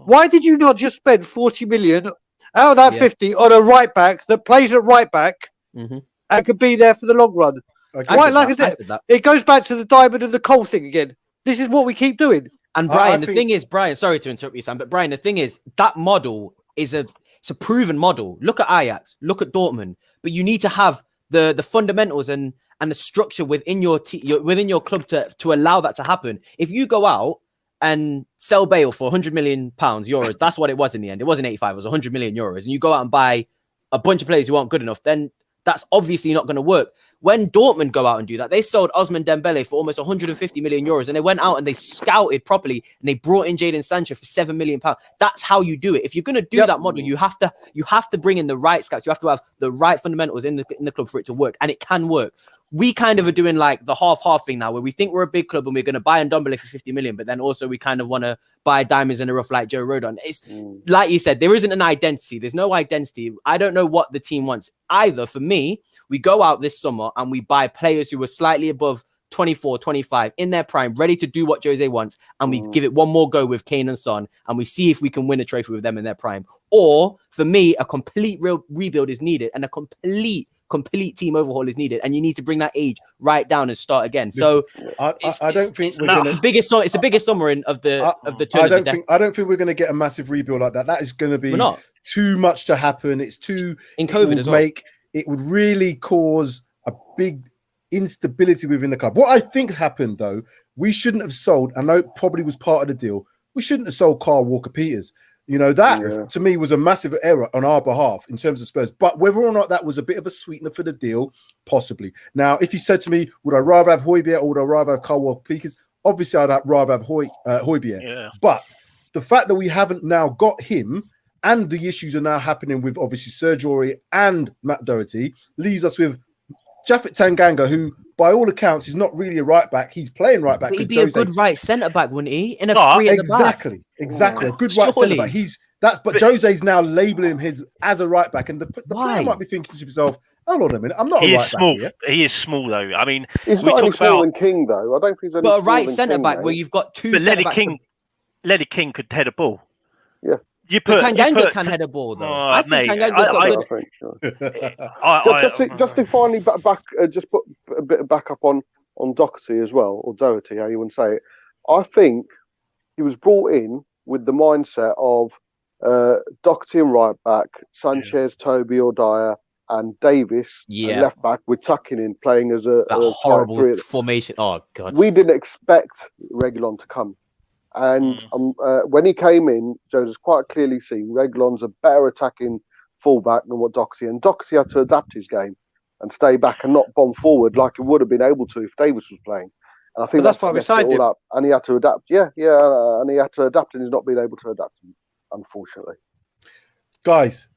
Why did you not just spend 40 million out of that 50 on a right back that plays at right back and could be there for the long run? Why, like I said, it goes back to the diamond and the coal thing again. This is what we keep doing. And Brian, thing is, Brian, sorry to interrupt you, Sam, but Brian, the thing is, that model is it's a proven model. Look at Ajax, look at Dortmund, but you need to have the fundamentals and the structure within your within your club to allow that to happen. If you go out and sell Bale for 100 million euros, that's what it was in the end. It wasn't 85, it was 100 million euros. And you go out and buy a bunch of players who aren't good enough, then that's obviously not going to work. When Dortmund go out and do that, they sold Ousmane Dembele for almost 150 million euros, and they went out and they scouted properly and they brought in Jadon Sancho for £7 million. That's how you do it. If you're going to do that model, you have to bring in the right scouts. You have to have the right fundamentals in the club for it to work, and it can work. We kind of are doing like the half thing now, where we think we're a big club and we're going to buy Ndombele for 50 million, but then also we kind of want to buy diamonds in the rough like Joe Rodon. It's like you said, there isn't an identity. There's no identity. I don't know what the team wants either. For me, we go out this summer and we buy players who are slightly above 24, 25 in their prime, ready to do what Jose wants, and we give it one more go with Kane and Son, and we see if we can win a trophy with them in their prime. Or for me, a complete rebuild is needed, and a complete team overhaul is needed, and you need to bring that age right down and start again. So I don't think it's the biggest summer of the tournament. I don't think we're going to get a massive rebuild like that. That is going to be too much to happen. It's too in COVID as well. It would really cause a big instability within the club. What I think happened though, we shouldn't have sold. I know it probably was part of the deal. We shouldn't have sold Kyle Walker-Peters. You know, that to me was a massive error on our behalf in terms of Spurs. But whether or not that was a bit of a sweetener for the deal, possibly. Now, if you said to me, would I rather have Højbjerg or would I rather have Kyle Walker-Peters? Obviously, I'd rather have Højbjerg. Yeah. But the fact that we haven't now got him, and the issues are now happening with obviously Serge Aurier and Matt Doherty, leaves us with Japhet Tanganga, who by all accounts is not really a right back. He's playing right back. But he'd be a good right centre back, wouldn't he? In a free at the back. Exactly. A good right centre back. But Jose's now labelling him as a right back, and the player might be thinking to himself, "Hold on a minute, I'm not a right back here." He is small though. I mean, he's not any smaller than King though. I don't think he's any. But a right centre back where you've got two. But Leddy King could head a ball. Yeah. But Tanganga can head a ball though. I think Tanganga's got good. Just to finally just put a bit of backup on Doherty as well, or Doherty, how you want to say it. I think he was brought in with the mindset of Doherty and right back, Sanchez, Toby or Dyer, and Davis, Yeah. left back, with Tucking in playing as a horrible formation. Oh God. We didn't expect Reguilon to come, and when he came in, Joe has quite clearly seen Reguilon's a better attacking fullback than what Doxy, and Doxy had to adapt his game and stay back and not bomb forward like he would have been able to if Davis was playing. And I think that's why we signed him. And he had to adapt. Yeah, and he had to adapt, and he's not been able to adapt, unfortunately. Guys,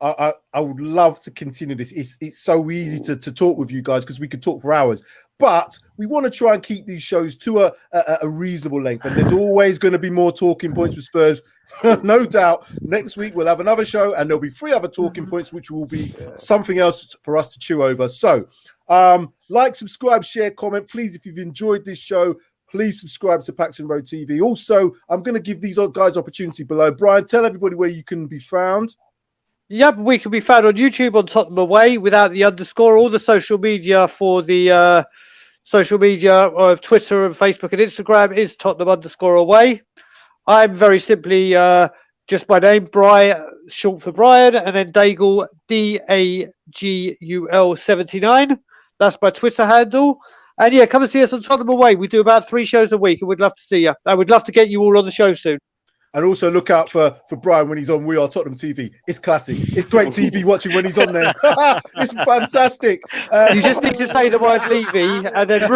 I would love to continue this. It's so easy to talk with you guys because we could talk for hours, but we want to try and keep these shows to a reasonable length. And there's always going to be more talking points with Spurs, no doubt. Next week we'll have another show, and there'll be 3 other talking points, which will be something else for us to chew over. So, like, subscribe, share, comment, please. If you've enjoyed this show, please subscribe to Paxton Road TV. Also, I'm going to give these guys opportunity below. Brian, tell everybody where you can be found. Yep, we can be found on YouTube on Tottenham Away without the underscore. All the social media for the social media of Twitter and Facebook and Instagram is Tottenham_away. I'm very simply just my name, Brian, short for Brian, and then Dagul, DAGUL 79. That's my Twitter handle. And yeah, come and see us on Tottenham Away. We do about 3 shows a week, and we'd love to see you. I would love to get you all on the show soon. And also look out for Brian when he's on We Are Tottenham TV. It's classic. It's great TV watching when he's on there. It's fantastic. You just need to say the word Levy and then...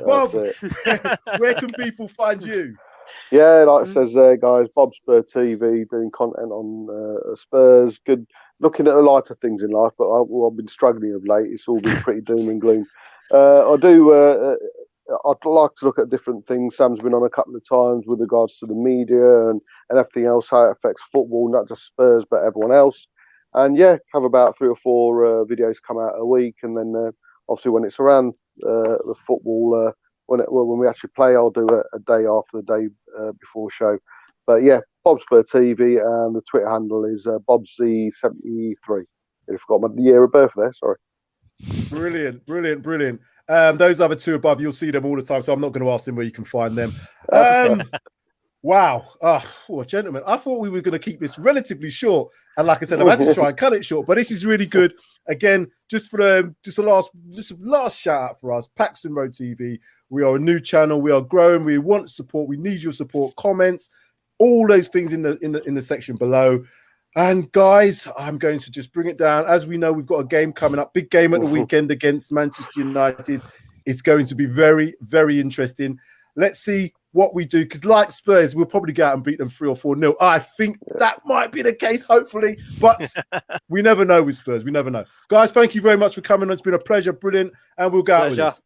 Bob, where can people find you? Yeah, like it says there, guys, Bob Spur TV, doing content on Spurs. Good, looking at the lighter things in life, but I've been struggling of late. It's all been pretty doom and gloom. I'd like to look at different things. Sam's been on a couple of times with regards to the media and everything else, how it affects football, not just Spurs, but everyone else. And yeah, have about 3 or 4 videos come out a week. And then obviously when it's around the football, when we actually play, I'll do a day after the day before show. But yeah, Bob Spur TV, and the Twitter handle is BobZ73. I forgot my year of birth there, sorry. Brilliant. Those other 2 above, you'll see them all the time, so I'm not going to ask them where you can find them. Wow. Oh, gentlemen, I thought we were going to keep this relatively short. And like I said, I've had to try and cut it short, but this is really good. Again, just a last shout out for us, Paxton Road TV. We are a new channel. We are growing. We want support. We need your support, comments, all those things in the section below. And guys, I'm going to just bring it down. As we know, we've got a game coming up, big game at the weekend against Manchester United. It's going to be very, very interesting. Let's see what we do, because like Spurs, we'll probably go out and beat them 3 or 4-0. I think that might be the case, hopefully, but we never know with Spurs. We never know. Guys, thank you very much for coming on. It's been a pleasure, brilliant, and we'll go out with this.